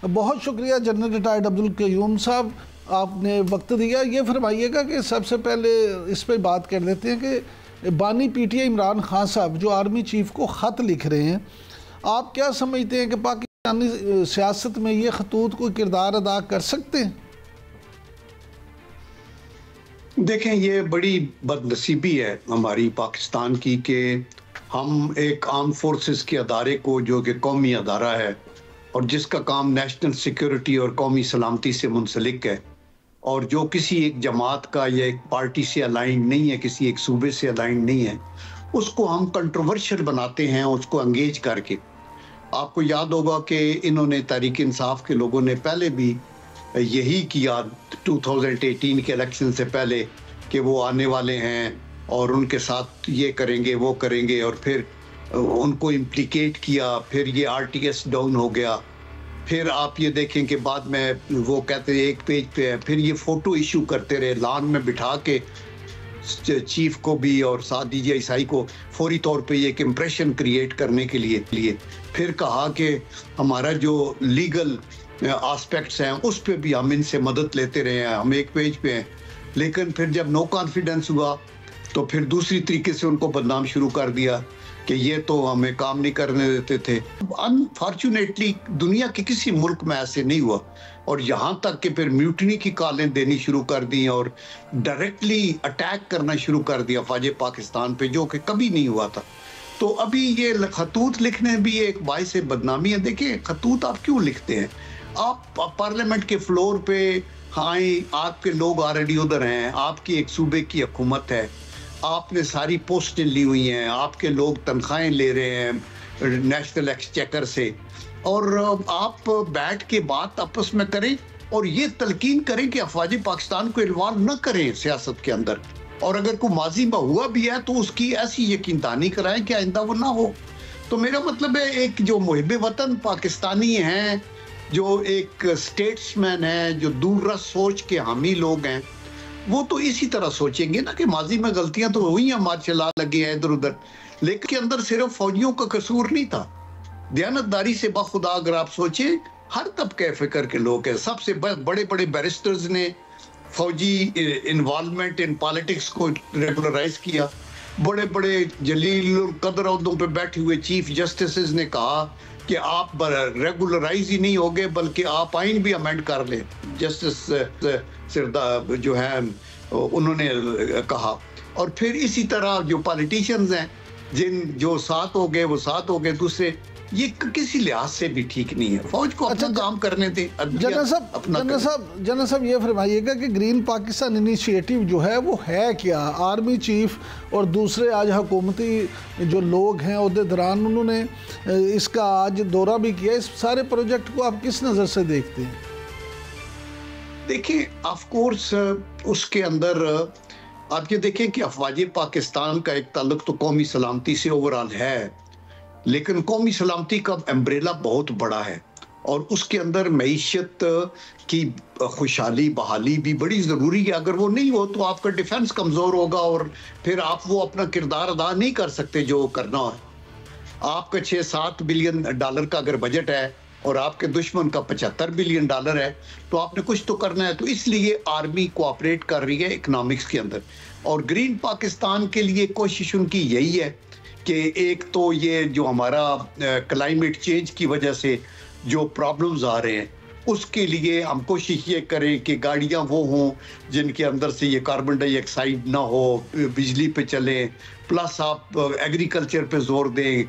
बहुत शुक्रिया general retired Abdul Qayyum साहब, आपने वक्त दिया। ये फरमाइएगा कि सबसे पहले इस पर बात कर लेते हैं कि बानी पीटीआई इमरान खान साहब जो आर्मी चीफ को ख़त लिख रहे हैं, आप क्या समझते हैं कि पाकिस्तानी सियासत में ये खतूत कोई किरदार अदा कर सकते हैं? देखें, ये बड़ी बदनसीबी है हमारी पाकिस्तान की कि हम एक आर्म फोर्सेस के अदारे को, जो कि कौमी अदारा है और जिसका काम नेशनल सिक्योरिटी और कौमी सलामती से मुंसलिक है, और जो किसी एक जमात का या एक पार्टी से अलाइन नहीं है, किसी एक सूबे से अलाइन नहीं है, उसको हम कंट्रोवर्शियल बनाते हैं, उसको एंगेज करके। आपको याद होगा कि इन्होंने तहरीक इंसाफ के लोगों ने पहले भी यही किया 2018 के इलेक्शन से पहले कि वो आने वाले हैं और उनके साथ ये करेंगे वो करेंगे, और फिर उनको इम्प्लिकेट किया, फिर ये आरटीएस डाउन हो गया। फिर आप ये देखें कि बाद में वो कहते हैं एक पेज पे है, फिर ये फ़ोटो इशू करते रहे लान में बिठा के चीफ को भी और साथ दीजिए ईसाई को फौरी तौर पे एक इम्प्रेशन क्रिएट करने के लिए। फिर कहा कि हमारा जो लीगल एस्पेक्ट्स हैं उस पे भी हम इनसे मदद लेते रहे हैं, हम एक पेज पे हैं। लेकिन फिर जब नो कॉन्फिडेंस हुआ तो फिर दूसरी तरीके से उनको बदनाम शुरू कर दिया कि ये तो हमें काम नहीं करने देते थे। अनफॉर्चुनेटली दुनिया के किसी मुल्क में ऐसे नहीं हुआ, और यहाँ तक कि फिर म्यूटनी की कॉलें देनी शुरू कर दी और डायरेक्टली अटैक करना शुरू कर दिया फौज पाकिस्तान पे, जो कि कभी नहीं हुआ था। तो अभी ये खतूत लिखने भी एक बाइस बदनामी है। देखिए, खतूत आप क्यों लिखते हैं? आप पार्लियामेंट के फ्लोर पे आए, आपके लोग ऑलरेडी उधर हैं, आपकी एक सूबे की हुकूमत है, आपने सारी पोस्टें ली हुई हैं, आपके लोग तनख्वाहें ले रहे हैं नेशनल एक्सचेकर से, और आप बैठ के बात आपस में करें और ये तलकीन करें कि अफवाज पाकिस्तान को इन्वॉल्व न करें सियासत के अंदर, और अगर कोई माजी में हुआ भी है तो उसकी ऐसी यकीनदानी कराएं कि आइंदा वो ना हो। तो मेरा मतलब है, एक जो मुहिब वतन पाकिस्तानी हैं, जो एक स्टेट्समैन है, जो दूररस सोच के हामी लोग हैं, वो तो इसी तरह सोचेंगे ना कि माजी में गलतियां तो हुई हैं, मार्शल लॉ लगे हैं इधर उधर, लेकिन के अंदर सिर्फ फौजियों का कसूर नहीं था। दयानतदारी से बाखुदा अगर आप सोचे, हर तबके फिक्र के लोग हैं। सबसे बड़े बड़े बैरिस्टर्स ने फौजी इन्वॉल्वमेंट इन पॉलिटिक्स को रेगुलराइज किया। बड़े बड़े जलील कदर ओहदों पे बैठे हुए चीफ जस्टिस ने कहा कि आप रेगुलराइज ही नहीं होगे बल्कि आप आइन भी अमेंड कर लें। जस्टिस सिरदा जो है उन्होंने कहा। और फिर इसी तरह जो पॉलिटिशियंस हैं, जो साथ हो गए वो साथ हो गए, दूसरे, ये किसी लिहाज से भी ठीक नहीं है। फौज को अपना काम करने दें। जनरल साहब ये फरमाइएगा कि ग्रीन पाकिस्तान इनिशिएटिव जो है वो है क्या? आर्मी चीफ और दूसरे आज हुकूमती जो लोग हैं ओहदेदारान, उन्होंने इसका आज दौरा भी किया। इस सारे प्रोजेक्ट को आप किस नज़र से देखते हैं? देखिए, ऑफ कोर्स उसके अंदर आप ये देखें कि अफवाज पाकिस्तान का एक ताल्लुक तो कौमी सलामती से ओवरऑल है, लेकिन कौमी सलामती का एम्ब्रेला बहुत बड़ा है और उसके अंदर मईशत की खुशहाली बहाली भी बड़ी ज़रूरी है। अगर वो नहीं हो तो आपका डिफेंस कमज़ोर होगा और फिर आप वो अपना किरदार अदा नहीं कर सकते जो करना है। आपका 6-7 बिलियन डॉलर का अगर बजट है और आपके दुश्मन का 75 बिलियन डॉलर है तो आपने कुछ तो करना है। तो इसलिए आर्मी कोऑपरेट कर रही है इकोनॉमिक्स के अंदर, और ग्रीन पाकिस्तान के लिए कोशिश उनकी यही है कि एक तो ये जो हमारा क्लाइमेट चेंज की वजह से जो प्रॉब्लम्स आ रहे हैं उसके लिए हम कोशिश ये करें कि गाड़ियां वो हों जिनके अंदर से ये कार्बन डाइऑक्साइड ना हो, बिजली पे चलें, प्लस आप एग्रीकल्चर पे जोर दें,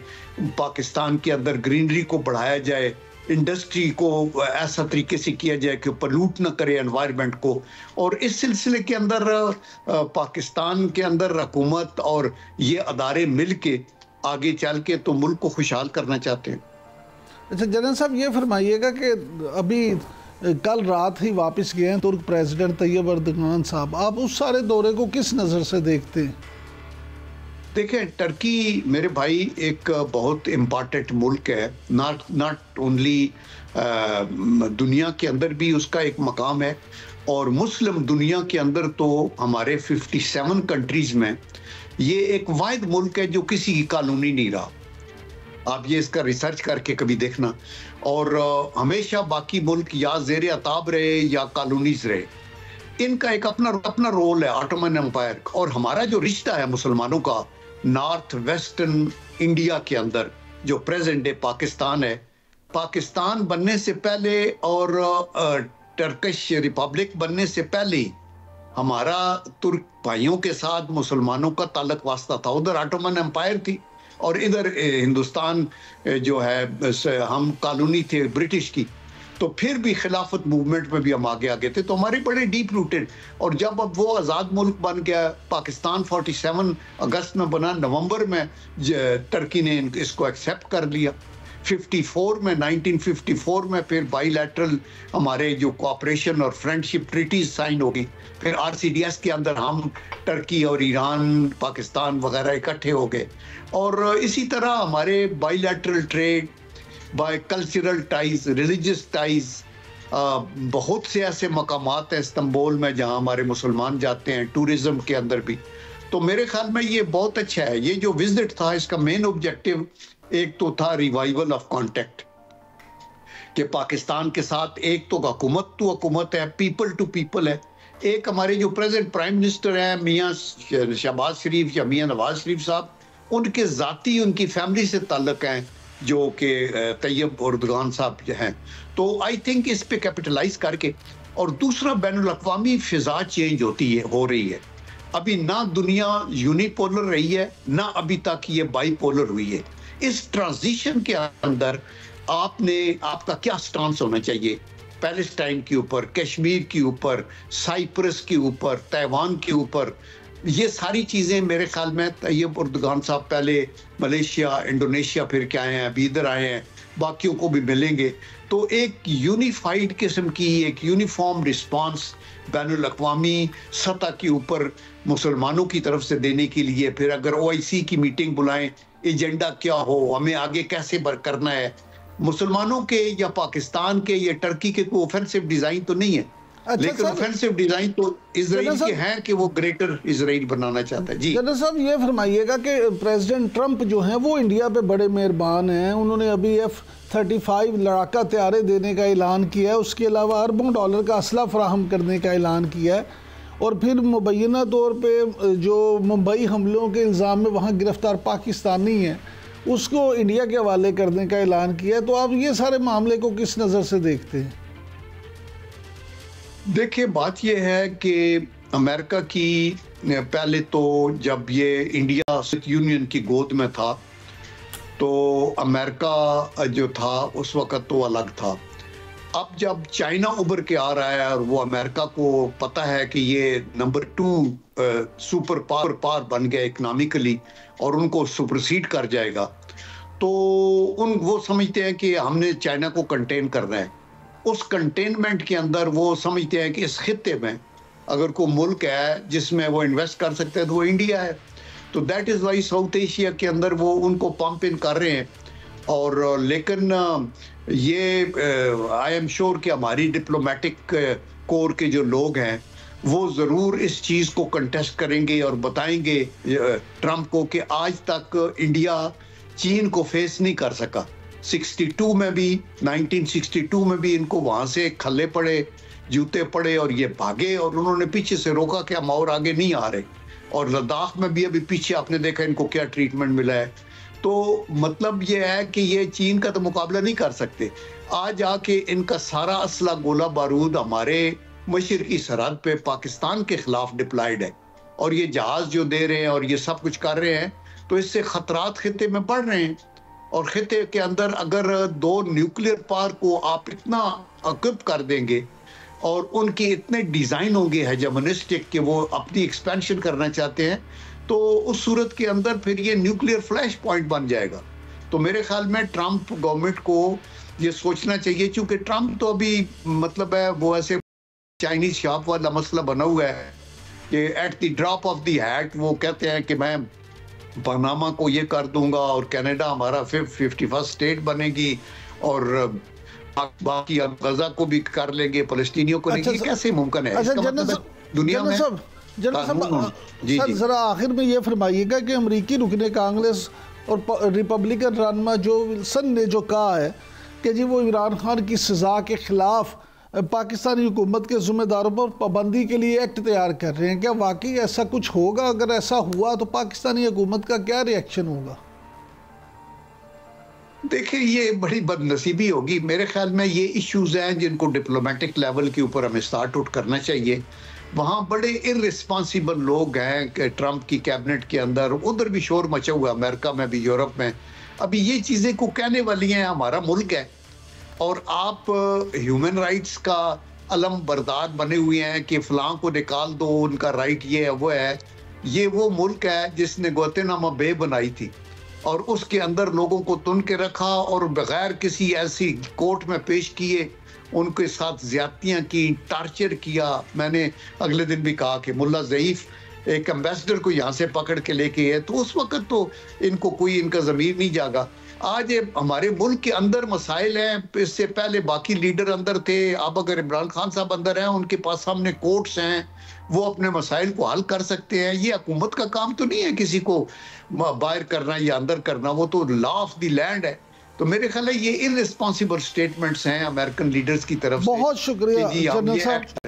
पाकिस्तान के अंदर ग्रीनरी को बढ़ाया जाए, इंडस्ट्री को ऐसा तरीके से किया जाए कि पोल्यूट ना करे एनवायरनमेंट को। और इस सिलसिले के अंदर पाकिस्तान के अंदर हुकूमत और ये अदारे मिल के आगे चल के तो मुल्क को खुशहाल करना चाहते हैं। अच्छा जनरल साहब, ये फरमाइएगा कि अभी कल रात ही वापस गए हैं तुर्क प्रेसिडेंट तैयब अर्दगान साहब, आप उस सारे दौरे को किस नज़र से देखते हैं? देखें, टर्की मेरे भाई एक बहुत इम्पॉर्टेंट मुल्क है, नॉट ओनली दुनिया के अंदर भी उसका एक मकाम है, और मुस्लिम दुनिया के अंदर तो हमारे 57 कंट्रीज़ में ये एक वाहिद मुल्क है जो किसी की कानूनी नहीं रहा। आप ये इसका रिसर्च करके कभी देखना। और हमेशा बाकी मुल्क या ज़ेर अताब रहे या कॉलोनीज रहे। इनका एक अपना रोल है ऑटोमन एम्पायर। और हमारा जो रिश्ता है मुसलमानों का नॉर्थ वेस्टर्न इंडिया के अंदर, जो प्रेजेंट डे पाकिस्तान है, पाकिस्तान बनने से पहले और टर्किश रिपब्लिक बनने से पहले हमारा तुर्क भाइयों के साथ मुसलमानों का ताल्लुक वास्ता था। उधर ऑटोमन एम्पायर थी और इधर हिंदुस्तान जो है हम कॉलोनी थे ब्रिटिश की। तो फिर भी खिलाफत मूवमेंट में भी हम आगे थे, तो हमारे बड़े डीप रूटेड। और जब अब वो आज़ाद मुल्क बन गया, पाकिस्तान 47 अगस्त में बना, नवंबर में टर्की ने इसको एक्सेप्ट कर लिया। 1954 में फिर बाईलैटरल हमारे जो कोऑपरेशन और फ्रेंडशिप ट्रीटीज साइन होगी। फिर RCDS के अंदर हम टर्की और ईरान, पाकिस्तान वगैरह इकट्ठे हो गए। और इसी तरह हमारे bilateral trade, bicultural ties, religious ties, बहुत से ऐसे मकामात हैं इस्तांबुल में जहां हमारे मुसलमान जाते हैं, टूरिज्म के अंदर भी। तो मेरे ख्याल में ये बहुत अच्छा है। ये जो विजिट था, इसका मेन ऑब्जेक्टिव एक तो था रिवाइवल ऑफ कांटेक्ट, कि पाकिस्तान के साथ एक तो हुकूमत टू हुकूमत है, पीपल टू पीपल है। एक हमारे जो प्रेजेंट प्राइम मिनिस्टर हैं मियाँ शहबाज शरीफ या मियाँ नवाज शरीफ साहब, उनके ज़ाती उनकी फैमिली से ताल्लुक़ हैं, जो कि तैयब उर्दगान साहब हैं। तो आई थिंक इस पे कैपिटलाइज करके। और दूसरा, बैनुल-अक़वामी फ़िज़ा चेंज हो रही है। अभी ना दुनिया यूनिपोलर रही है, ना अभी तक ये बाईपोलर हुई है। इस ट्रांजिशन के अंदर आपका क्या स्टांस होना चाहिए पैलेस्टाइन के ऊपर, कश्मीर के ऊपर, साइप्रस के ऊपर, ताइवान के ऊपर? ये सारी चीज़ें मेरे ख्याल में तैयब उर्दगान साहब पहले मलेशिया, इंडोनेशिया फिर के आए हैं, अभी इधर आए हैं, बाकियों को भी मिलेंगे। तो एक यूनिफाइड किस्म की, एक यूनिफॉर्म रिस्पांस बैनुल-अक़वामी सतह के ऊपर मुसलमानों की तरफ से देने के लिए, फिर अगर OIC की मीटिंग बुलाएं, एजेंडा क्या हो, हमें आगे कैसे करना है, मुसलमानों के या पाकिस्तान के या टर्की के कोई ऑफेंसिव डिजाइन तो नहीं है। लेकिन ऑफेंसिव डिजाइन तो इजराइल के हैं कि वो ग्रेटर इजराइल बनाना चाहता है। जी जनरल साहब, ये फरमाइएगा कि प्रेसिडेंट ट्रंप जो हैं वो इंडिया पे बड़े मेहरबान हैं। उन्होंने अभी F-35 लड़ाका तैयारे देने का ऐलान किया है, उसके अलावा अरबों डॉलर का असला फराहम करने का ऐलान किया है, और फिर मुबैना तौर पे जो मुंबई हमलों के इल्ज़ाम में वहाँ गिरफ्तार पाकिस्तानी हैं उसको इंडिया के हवाले करने का ऐलान किया है। तो आप ये सारे मामले को किस नज़र से देखते हैं? देखिए, बात यह है कि अमेरिका की पहले तो जब ये इंडिया यूनियन की गोद में था तो अमेरिका जो था उस वक़्त तो अलग था। अब जब चाइना उभर के आ रहा है और वो अमेरिका को पता है कि ये नंबर 2 सुपर पावर बन गया इकोनॉमिकली और उनको सुपरसीड कर जाएगा, तो वो समझते हैं कि हमने चाइना को कंटेन करना है। उस कंटेनमेंट के अंदर वो समझते हैं कि इस खित्ते में अगर कोई मुल्क है जिसमें वो इन्वेस्ट कर सकते हैं तो वो इंडिया है। तो that is why south Asia के अंदर वो उनको पंप इन कर रहे हैं। और लेकिन ये आई एम श्योर कि हमारी डिप्लोमेटिक कोर के जो लोग हैं वो ज़रूर इस चीज़ को कंटेस्ट करेंगे और बताएंगे ट्रंप को कि आज तक इंडिया चीन को फेस नहीं कर सका। 1962 में भी इनको वहाँ से खल्ले पड़े, जूते पड़े और ये भागे और उन्होंने पीछे से रोका कि हम और आगे नहीं आ रहे। और लद्दाख में भी अभी पीछे आपने देखा इनको क्या ट्रीटमेंट मिला है। तो मतलब ये है कि ये चीन का तो मुकाबला नहीं कर सकते। आज आके इनका सारा असला गोला बारूद हमारे मशरकी सरहद पे पाकिस्तान के खिलाफ डिप्लॉयड है और ये जहाज जो दे रहे हैं और ये सब कुछ कर रहे हैं, तो इससे खतरात खिते में बढ़ रहे हैं। और खिते के अंदर अगर 2 न्यूक्लियर पावर को आप इतना इक्विप कर देंगे और उनके इतने डिज़ाइन होंगे हेजेमोनिस्टिक कि वो अपनी एक्सपेंशन करना चाहते हैं, तो उस सूरत के अंदर फिर ये न्यूक्लियर फ्लैश पॉइंट बन जाएगा। तो मेरे ख्याल में ट्रंप गवर्नमेंट को ये सोचना चाहिए, क्योंकि ट्रंप तो अभी मतलब है वो ऐसे चाइनीज शॉप वाला मसला बना हुआ है कि at the drop of the hat वो कहते हैं कि मैं पनामा को ये कर दूंगा और कनाडा हमारा 51st स्टेट बनेगी और बाकी गजा को भी कर लेंगे, फलस्तीनियों को नहीं। कैसे मुमकिन है? इसका मतलब दुनिया में सर जरा आखिर में ये फरमाइएगा कि अमेरिकी रुकने कांग्रेस और रिपब्लिकन रहनुमा जो विल्सन ने जो कहा है कि जी वो इमरान खान की सज़ा के ख़िलाफ़ पाकिस्तानी हुकूमत के ज़िम्मेदारों पर पाबंदी के लिए एक्ट तैयार कर रहे हैं। क्या वाकई ऐसा कुछ होगा? अगर ऐसा हुआ तो पाकिस्तानी हुकूमत का क्या रिएक्शन होगा? देखिए, ये बड़ी बदनसीबी होगी। मेरे ख्याल में ये इश्यूज हैं जिनको डिप्लोमेटिक लेवल के ऊपर हमें स्टार्ट आउट करना चाहिए। वहाँ बड़े इररिस्पॉन्सिबल लोग हैं कि ट्रंप की कैबिनेट के अंदर, उधर भी शोर मचा हुआ, अमेरिका में भी, यूरोप में। अभी ये चीज़ें को कहने वाली हैं, हमारा मुल्क है और आप ह्यूमन राइट्स का अलम बरदार बने हुए हैं कि फ़लाँ को निकाल दो, उनका राइट ये है वो है। ये वो मुल्क है जिसने गुआंतानामो बे बनाई थी और उसके अंदर लोगों को तुन के रखा और बगैर किसी ऐसी कोर्ट में पेश किए उनके साथ ज्यादतियाँ की, टार्चर किया। मैंने अगले दिन भी कहा कि मुल्ला ज़ईफ एक एम्बेसडर को यहाँ से पकड़ के लेके है, तो उस वक्त तो इनको कोई, इनका ज़मीर नहीं जागा। आज हमारे मुल्क के अंदर मसाइल हैं, इससे पहले बाकी लीडर अंदर थे, अब अगर इमरान खान साहब अंदर हैं, उनके पास सामने कोर्ट्स हैं, वो अपने मसाइल को हल कर सकते हैं। ये हुकूमत का काम तो नहीं है किसी को बाहर करना या अंदर करना, वो तो लॉ ऑफ द लैंड है। तो मेरे ख्याल है ये इररिस्पॉन्सिबल स्टेटमेंट्स हैं अमेरिकन लीडर्स की तरफ से। बहुत शुक्रिया जनरल साहब।